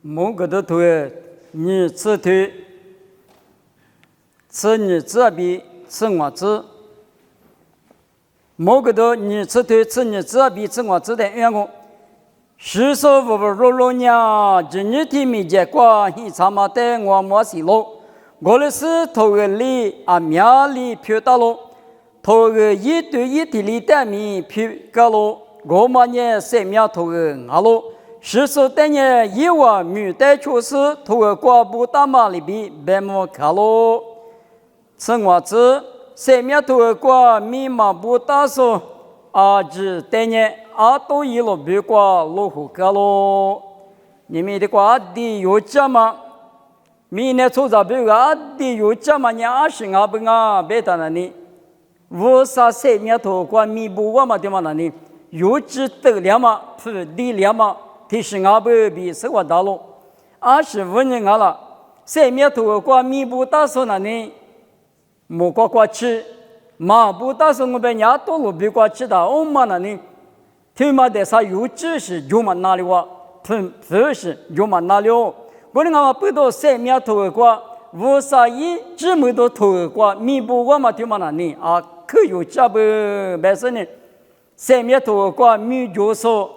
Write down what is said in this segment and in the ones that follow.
某个的腿，你吃腿，吃你这边，吃我这。某个的你吃腿，吃你这边，吃我这的员工。世所不落落呀，今日天没结果，你他妈的我没事喽。我的是头个里啊，苗里飘到喽，头个一对一的里带米飘个喽，我们呢三秒头个啊喽。世所的呢一万米带出事，头个挂布大马里边白毛卡喽，吃我这三秒头个挂密码不打说啊，只的呢。啊，都一路别挂落后个喽，你们的挂的有这么，明年出杂别个的有这么年20啊不啊，别的那里，我啥三面头挂米不我嘛的嘛那里，有只得了嘛，土地了嘛，提示啊不比生活大喽，25年啊了，三面头挂米不打说那里，没挂吃，马不打说我被伢多路别挂吃的，我嘛那里。他妈的啥有知识就嘛哪里哇，知识就嘛哪里哦。我们讲不到三面头瓜，无啥一这么多头瓜，弥补我嘛他妈那里啊，可有这不白事呢？三面头瓜米就说，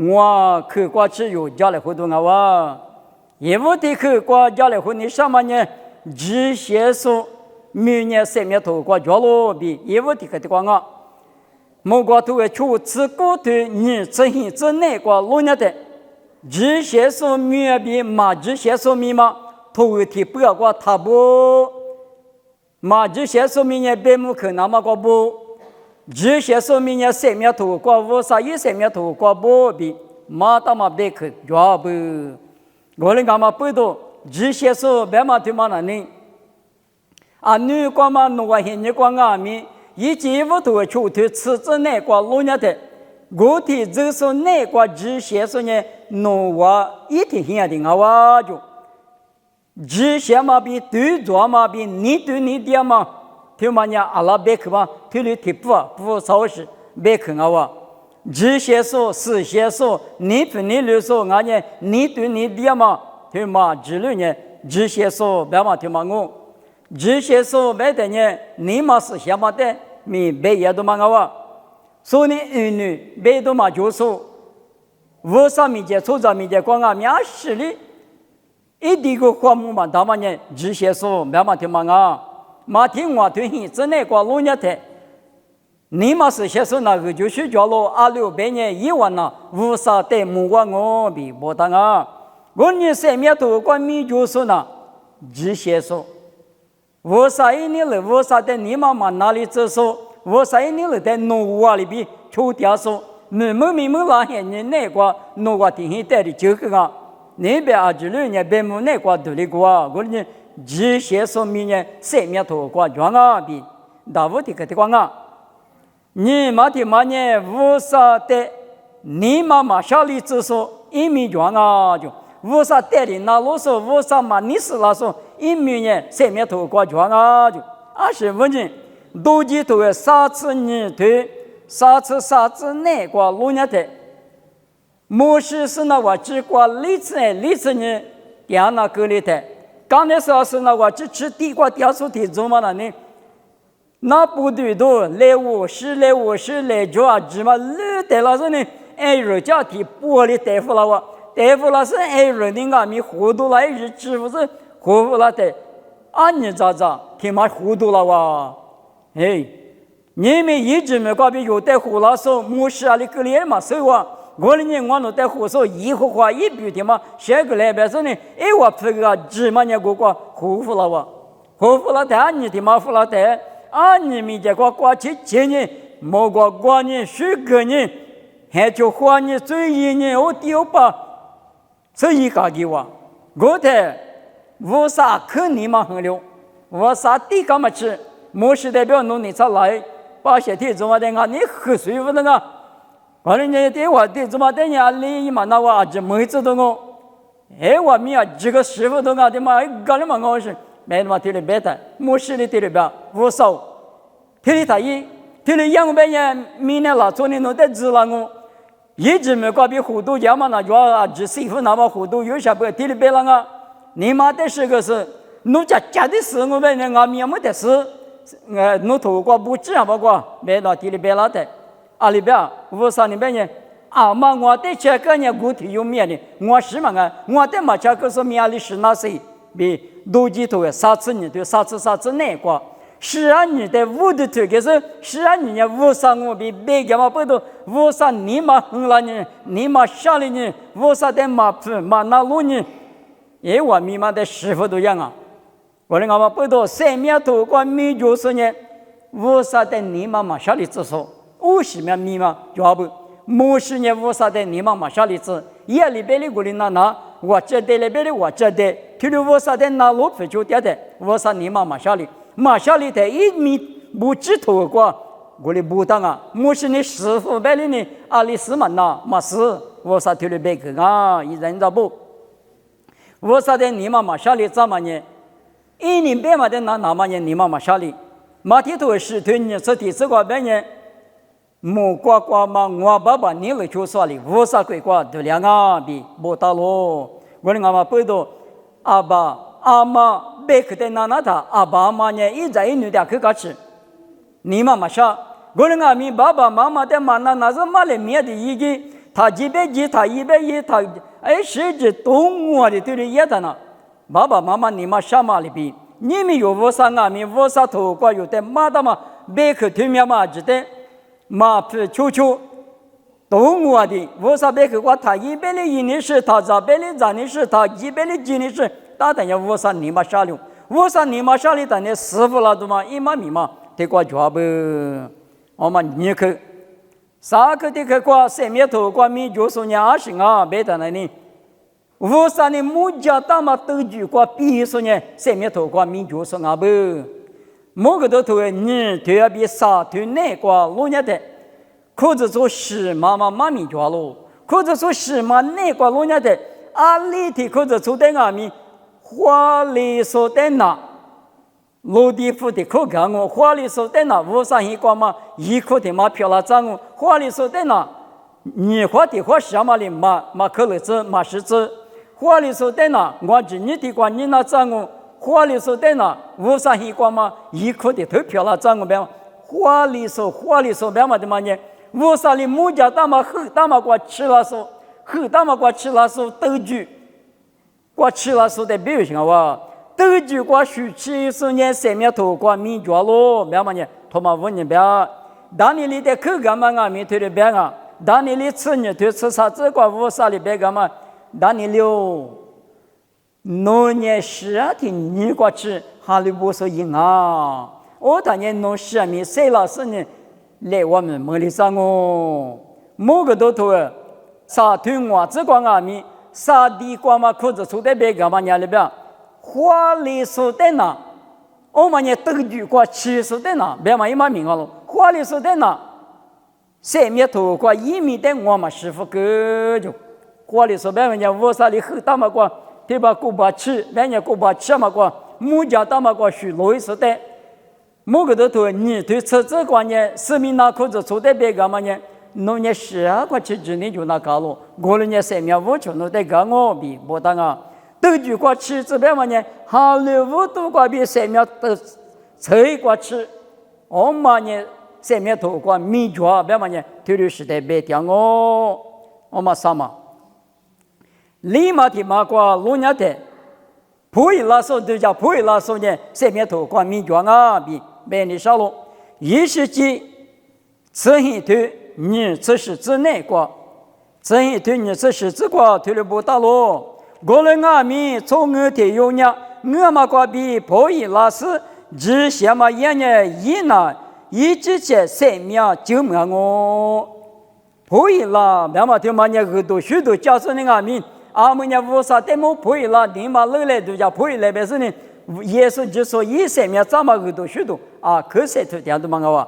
我可瓜只有家里活动啊哇，也不得可瓜家里活你什么呢？只些说，明年三面头瓜交了比也不得可的瓜啊。某个都会出自古对你这些这那个老年的，这些说明比马这些说明嘛，头提不要过他不，马这些说明也别木可那么个不，这些说明也三面头过无啥一三面头过不比马他妈别可抓不，我们干嘛不多，这些说别嘛对嘛那呢，啊女光嘛弄个黑女光啊咪。一季不头出头吃着那个老年的，我的这说那个这些说呢，弄我一天现的我就，这些嘛比对做嘛比你对你的嘛，听嘛呢阿拉别去嘛，听你听不少事别去我，这些说是些说你对你来说俺呢，你对你的嘛，听嘛之类呢，这些说别嘛听嘛我。这些说白的呢，你嘛是想嘛的，你白也都嘛我，所以你儿女白都嘛就说，我上面接出在面接光啊，面实力，一点个项目嘛，他们呢，这些说白嘛听嘛啊，嘛听我听你真那个老年的，你嘛是些说那个就是叫了2600年1万呐，无啥的木瓜我比不当啊，我你三面头关米就说呢，这些说。我啥一年了？我啥在你妈妈那里接受？我啥一年了在农娃里边抽掉手？你们那些人那个农娃天天带的这个啊，那边啊这里呢边木那个独立过啊，我呢这些说明呢三面头过装啊比大屋的个的光啊，你妈的妈呢我啥在你妈妈下里接受一米装啊就。我啥带的那老说，我啥嘛你是那说，一米呢三面头挂装啊就25年，都记头个啥次你对，啥次那个老年的，模式是那个只挂例子呢，点那个里的，刚才说是那个只吃地瓜雕塑的做嘛那呢，那部队都来我是来就啊，只嘛绿的那是呢，哎人家的玻璃大夫了我。大夫那是爱人的啊，你糊涂了，日子不是糊涂了的，啊你咋天妈糊涂了哇？哎，你们一直没搞比有带胡老说，没事啊，你个里嘛说话，我的人我弄带胡说，一胡话一笔的嘛，下个来别说呢，哎我这个芝麻呢个糊糊了哇，糊糊了的，你的嘛糊了的，啊你们这个过去前年，没过年许个年，还就花你最一年我丢吧。这一个给我的我啥可你嘛很了，我啥地干嘛吃？没事代表弄你才来，把些地怎么的啊？你喝水不能啊？完了你对我地怎么的呀？你嘛那我这没知道我，哎我们啊这个师傅都啊的嘛，干了嘛我是没嘛听了别的，没事的听了别，我少听了他一听了200年，明年了昨天弄得知了我。一直没挂比糊涂家嘛，那就只媳妇那么糊涂，有啥不地里别了啊？你妈的是个是，奴家的事我们人阿米没得事，奴头挂不知啊不挂，别到地里别了的，阿里边我啥里边呢？啊嘛我的这个呢骨体有面的，我是嘛个，我的嘛这个是面里是那谁比多几头啥子呢？对啥子那挂。是啊，你的屋的这个是啊，你家屋上我比别个嘛不多，屋上你嘛红了呢，你嘛下了呢，屋上的嘛那路呢，也我密码的师傅都一样啊。我的嘛不多，三面头关密就是呢，屋上的你嘛下里子说，50面密码就不，50年屋上的你嘛下里子，夜里边的过来那，我这的里边的我这的，听着屋上的那路不就掉的，屋上你嘛下里。马下里的一米不知头过，我的不当啊！我是你师傅白里呢，阿里斯曼呐，马斯，我啥头的白个啊？一人咋不？我啥的你马下里怎么呢？一年白嘛的那么呢？你马下里，马蹄头是推你这第四个白呢？木瓜瓜嘛，我爸爸你来就说哩，我啥鬼瓜都两个比不打咯。我的阿妈背到阿爸。阿妈别克的那他，阿爸妈呢一在一女的去搞吃，你妈妈说，我的阿米爸爸妈妈的妈那是妈的面的一个，他一百一，他110，他实际动物的对的也的呢。爸爸妈妈你妈什么里比？你们有我啥阿米我啥头瓜有的妈的嘛，别克对面嘛知道，妈不求求。动物的我啥别克瓜，他101年是，他202年是，他101年是。大等下我啥你妈下流，我啥你妈下流，但你师傅了都嘛一码米嘛，得过脚不？我们你去，啥个的去过三面头过米就是20啊，别在那里。我啥你木家大嘛都举过，比说呢三面头过米就是啊不？某个都头你都要比啥头那过路年的，可是做事妈米脚咯，可是做事嘛那过路年的，阿里的可是做的阿米。花里说的那，落地府的可干我，花里说的那，我上一关嘛，一口的嘛漂了脏我，花里说的那，你花的花什么的嘛可乐子嘛是子，花里说的那，我只你的关你那脏我，花里说的那，我上一关嘛，一口的头漂了脏我别，花里说别嘛的嘛呢，我上里木家大嘛喝大嘛过吃了说，喝大嘛过吃了说都句。我吃了说的表现哇，都就我暑期10年3面头过米脚咯，别嘛呢，他妈问你别，当你里的口干嘛啊？米头的别啊，当你里吃呢，头吃啥子过我啥里别干嘛？当你留农年10天你过吃，哈里不说赢啊？我当年农10米谁老师呢？来我们莫里上哦，某个都头啥腿我只管阿米。啥地瓜嘛，可是出的别个嘛，伢里边花里说的那，我们伢都句过吃说的那，别嘛一码名了，花里说的那，三面头过1米的我嘛师傅个就，花里说别人家我啥里喝大嘛过，对吧？过把吃，别人过把吃嘛过，木家大嘛过许罗说的，某个都头你对吃这关键，市民那可是出的别个嘛呢？农年10块钱之内就那搞了，过了年3面5全都得搞我比不当啊，都就过吃这边嘛呢，哈了5多过比3面都才过吃，我嘛呢3面头过米脚别嘛呢，头里是得别讲我嘛啥嘛，立马的嘛过路年的，不会拉手都叫不会拉手呢，3面头过米脚啊比别你少了，1世纪此一头。你这是之内过，这一对你这是之过，推了不大咯。过了阿米从我的有呢，我嘛过比破译拉斯，只些嘛也呢一呢，一直在3面就么我破译拉，别嘛就嘛呢很多许多教授的阿米，阿们呢无啥的么破译拉，你嘛来都叫破译来别是呢，耶稣就说一3面怎么很多许多啊，可是头点都嘛个。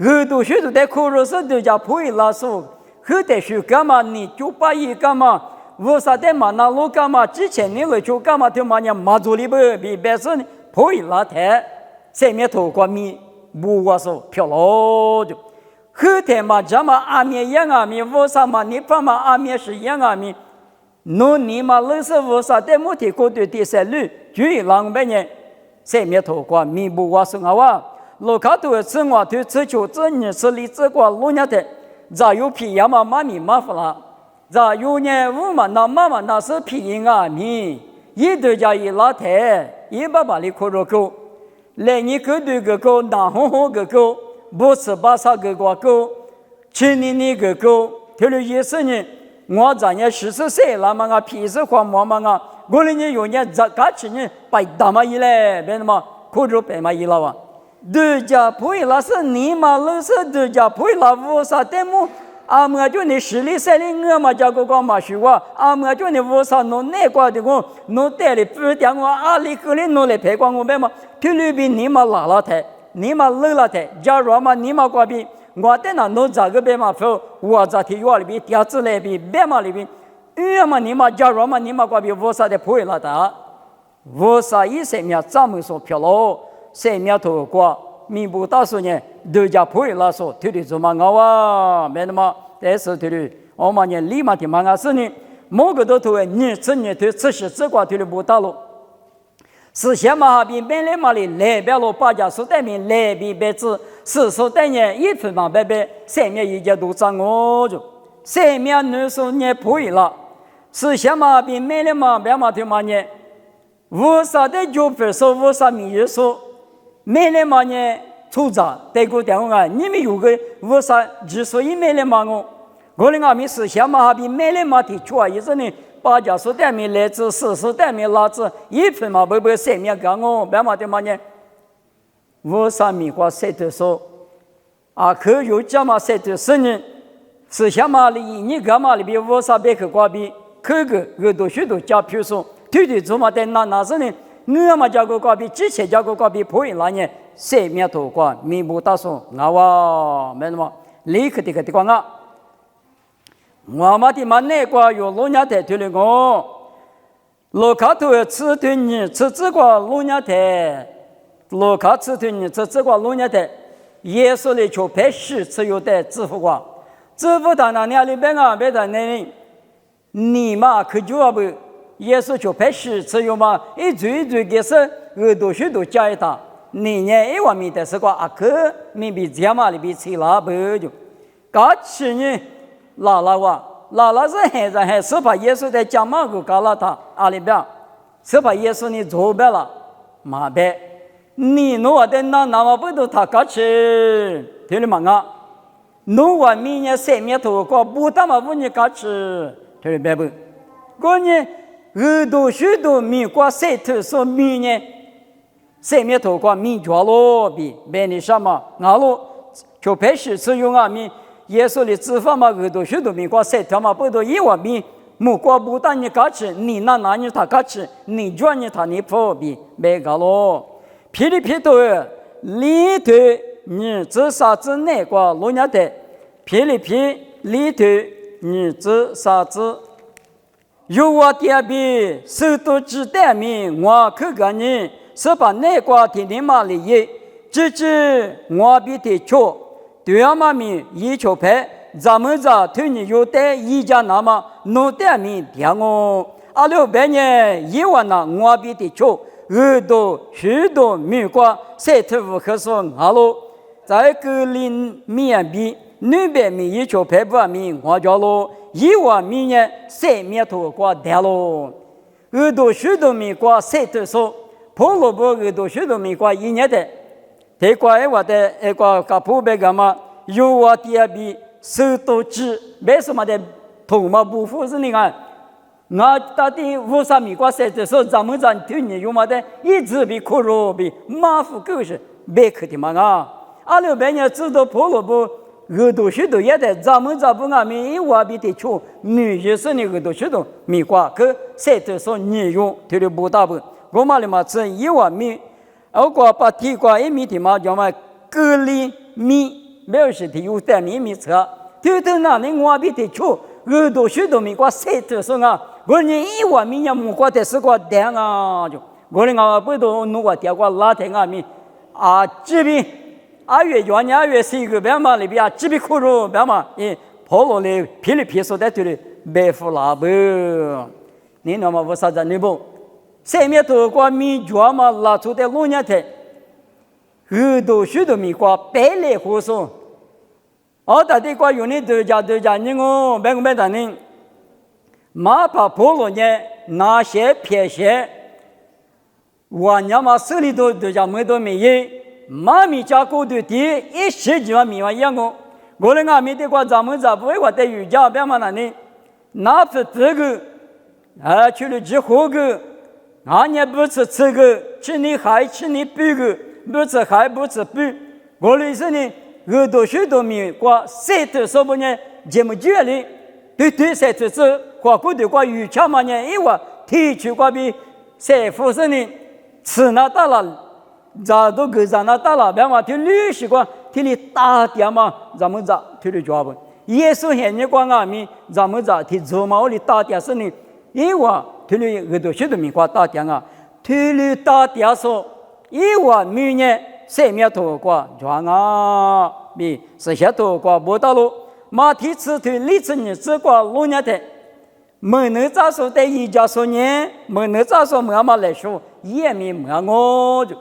很多许多的苦肉是都叫破译拉说，很多许干嘛你就把一干嘛，我啥的嘛那路干嘛，之前你来就干嘛就嘛呢马祖里边比别是破译拉台，3面头过米不我说漂了就，后天嘛，这嘛阿弥样阿弥，我啥嘛你爸嘛阿弥是样阿弥，侬你嘛老是我啥的目的过对第三路，就让别人生命头挂弥补我生活。罗卡多自我对自求自你是理自挂路伢的，咋有皮样嘛妈咪妈夫啦，咋有呢我嘛那妈妈那是皮样阿弥，一对家一拉台，一把把你哭着哭，来你个对个狗，那红红个狗。不是巴萨个瓜狗，去年那个狗，他的意思呢？我咱也40岁了嘛，我皮是黄毛嘛啊，我那年有年咋干起呢？白大嘛一来，别的嘛，苦着白嘛一了哇。对家不会了是你嘛，老是对家不会了，我啥的么？阿么就你10里3里我嘛家个光嘛说话，阿么就你我啥弄那瓜的我，弄带里不点我阿里个里弄来陪光我别嘛，这里边你嘛拉拉台。你嘛累了的，假如嘛你嘛过比，我在那弄这个别嘛说，我在体育里边、电子里边、别嘛里边，嘛你嘛假如嘛你嘛过比，我啥的不会了的，我啥一生命咱们说漂了，生命头过，弥补大数呢，人家不会了说，对的做嘛好啊，没那么，但是对的，我们呢立马的嘛是呢，某个都头你这年头这些这块对的不大了。是先嘛比本来嘛里来别了八家所带面来比别子是所带呢一分嘛白白生命一家都长我就生命能说呢不会了是先嘛比本来嘛别嘛对嘛呢无啥的就分说无啥米也说本来嘛呢出杂带过电话你们有个无啥之所以本来嘛我的阿弥是先嘛比本来嘛的出意思呢八家所带面来自40带面拉子一分嘛不生命干我别嘛的嘛呢我啥米瓜谁的说啊可有这么谁的事呢是下嘛里你干嘛里边我啥别去瓜比可个耳朵许多加皮说对对做嘛的那是呢我嘛加个瓜比之前加个瓜比不会那呢生命头瓜弥补大说那哇没那么立刻的个的瓜啊我们的嘛那个有老年代对了我，老卡头吃对你吃这个老年代，老卡吃对你吃这个老年代，耶稣的就拍10次有的支付过，支付到那里边啊，别在那里，你嘛可就要不，耶稣就拍10次有嘛，一嘴给是耳朵许多加一打，你呢1万米的是个阿克，你比这嘛里比吃了不就，搞起呢。拉拉哇，拉拉是孩子还是把耶稣在讲嘛个搞了他阿里边，是把耶稣你做白了，马白，你弄我的那么不都他搞起，听了嘛啊？弄我明年生命头过不他妈不你搞起，听了白不？过年耳朵许多米过谁头说明年生命头过米脚咯比白你什么？俺咯就拍10次用啊米。耶稣的指法嘛，耳朵许多米瓜3条嘛，不都1万米，木瓜不但你搞起，你那你他搞起，你叫你他你破比没搞咯。霹雳皮头里头你自杀之内瓜罗伢的，霹雳皮里头你自杀之，有我点比手都只带名，我可个你是把内瓜天天嘛里耶，直至我比的错。对呀嘛咪一球拍，咱们这对你有带一家那么弄带咪骗我，2600年1万那我比的球，耳朵许多米瓜3头5可说阿喽，在格林面比200米一球拍不米我叫喽，1万米呢3米头瓜带喽，耳朵许多米瓜3头说，婆罗波耳朵许多米瓜1年的。这块我的一个卡普贝干嘛？有我第二笔手都指，为什么的头嘛不服是你看？我到底50米瓜赛的时候，咱们对你有嘛的一直比苦肉比马虎狗是别克的嘛啊！2600年知道婆罗波耳朵许多也的，咱们不俺们一万比的穷，女也是你耳朵许多米瓜，可赛的时候你用对的不大不，我嘛的嘛是1万米。如果把地瓜1米的嘛，叫嘛隔离米，没有是的有3米车，对头那里我比的穷，耳朵许多米瓜赛的时候啊，我你1万米也木瓜的是个点啊，就我的啊不都弄个点瓜拉天啊米啊这边2月2年2月3个别嘛里边几笔苦肉别嘛跑落来噼里噼说的对的白付拉不你那么我啥子你不上面头过米脚嘛拉出的路年台很多许多米瓜白来胡说大地瓜用的对家你我别个别的呢马爬跑落呢那些撇些我娘嘛手里头对家没多没有妈咪家过的地一时就米嘛养我来俺们的瓜咱们不会话在瑜伽别嘛那呢那不这个去了之后个俺也不吃这个吃你还吃你不个不吃还不吃不我的意思呢很多许多米瓜谁都说不呢这么久了对谁都是花过的瓜瑜伽嘛呢因为提出瓜比谁服侍呢吃那大了咋都给咱那大了别嘛听律师瓜听你打点嘛咱们咋听你抓不耶稣现在光俺们咱们咋听做嘛我的打点是呢因为听你很多许多米瓜打点啊听你打点说因为明年谁面头瓜抓啊比是些头瓜不到路马蹄子推历次你只瓜路年的没能咋说在一家说呢没能咋说没嘛来说也没我就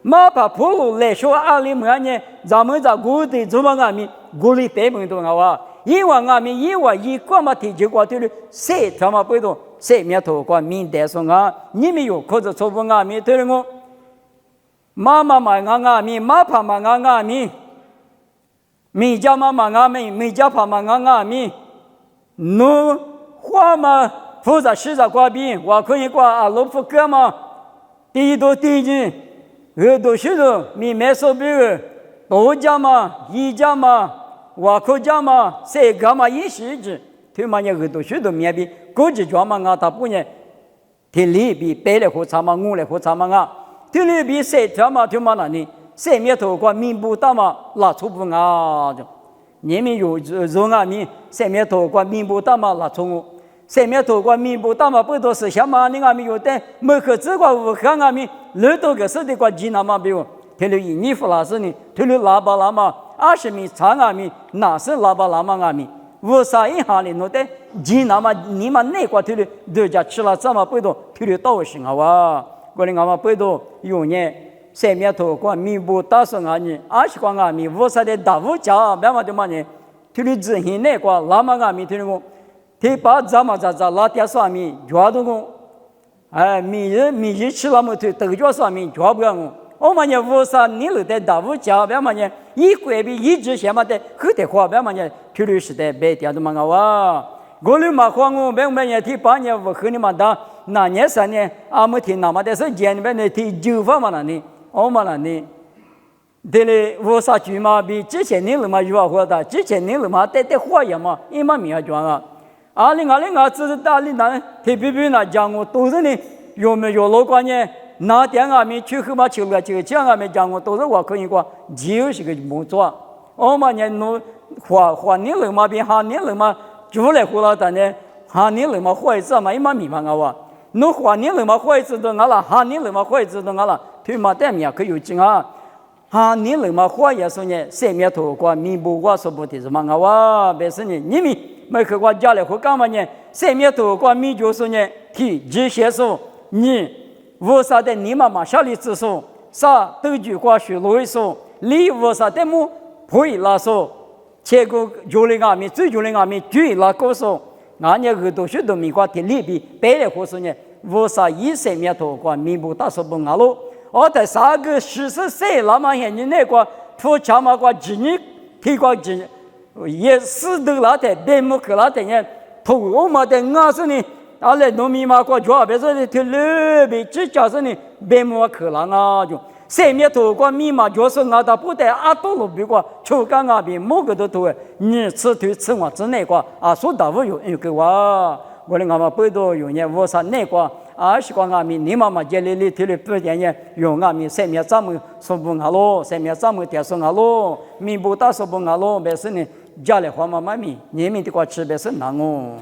马把普鲁来说阿里么呢咱们在古代做嘛俺们古里北门都啊因为俺们因为一个嘛提起过对了谁他妈不懂谁面头过明代说啊你们有可是错不俺们对了我妈妈嘛俺们妈爸嘛俺们没家妈妈俺们没家爸妈俺们侬话嘛负责实在挂病我可以挂阿罗夫哥嘛第一多第一很多许多你没说别个多家嘛一家嘛我可家嘛谁干嘛一时子对嘛也很多许多面比国际专嘛啊他不呢体力比白来和长嘛我来和长嘛啊体力比谁他嘛对嘛那里谁面头挂面部大嘛拉出不啊就你们有啊你谁面头挂面部大嘛拉出谁面头挂面部大嘛不都是想嘛你俺们有的没可知挂我看俺们老多个是的挂济南嘛比如提了衣服那是呢提了喇叭那嘛20米长俺们那是喇叭那嘛俺们我啥一行里弄的济南嘛你们那挂提了人家吃了这么不多提了多少啊哇我的俺们不多有呢谁面头挂面部大是俺们20挂俺们我啥的大屋家别嘛就嘛呢提了之前那挂那嘛俺们提了我提把咱们拉点上面抓住我每日吃那么多都叫上面抓不了我们呢我啥你了的大屋家别嘛呢一块比一直些嘛的很得花别嘛呢提了是的白点的嘛哇我们嘛花我别嘛呢提把呢我和你们打那年3年阿么提那么的是见面呢提9分嘛那呢我们那呢对了我啥句嘛比之前你了嘛有话的之前你了嘛带花也嘛一嘛没有装啊2020只是大力男特别那讲我都是呢有没有老关呢那点俺们去后嘛去了就讲俺们讲我都是我可以过就是个工作我们呢弄花你了嘛比哈你了嘛就来回了的呢哈你了嘛花一次嘛一嘛米嘛我弄花你了嘛花一次都俺了哈你了嘛花一次都俺了对嘛点面可有劲啊哈你了嘛花也是呢谁面头过面部我说不的是嘛我别是呢你们没去过家里或干嘛呢谁面头过面就是呢提这些说你我啥的你妈妈下里之说啥都句话学罗说你我啥的么会拉说结果就来俺们最就来俺们举拉高说俺也很多许多米瓜的里比白来或是呢我啥一谁面头过面部大说不俺喽在3个40岁那么现在那个出家嘛个几年提过几也死的那的白木克那的呢头我嘛的俺是呢阿来农民嘛个主别说的提了比只叫是呢白木克那啊就谁面头个密码就是俺的不得阿多路比个就干俺比某个都多你吃对吃我之内个说到我有个我的俺们不多有呢我啥那个20个俺们你妈妈家里提了不点呢用俺们谁面咱们说不俺喽谁面咱们点说俺喽面不大说不俺喽别是呢家里花妈妈咪你们的个吃别是难哦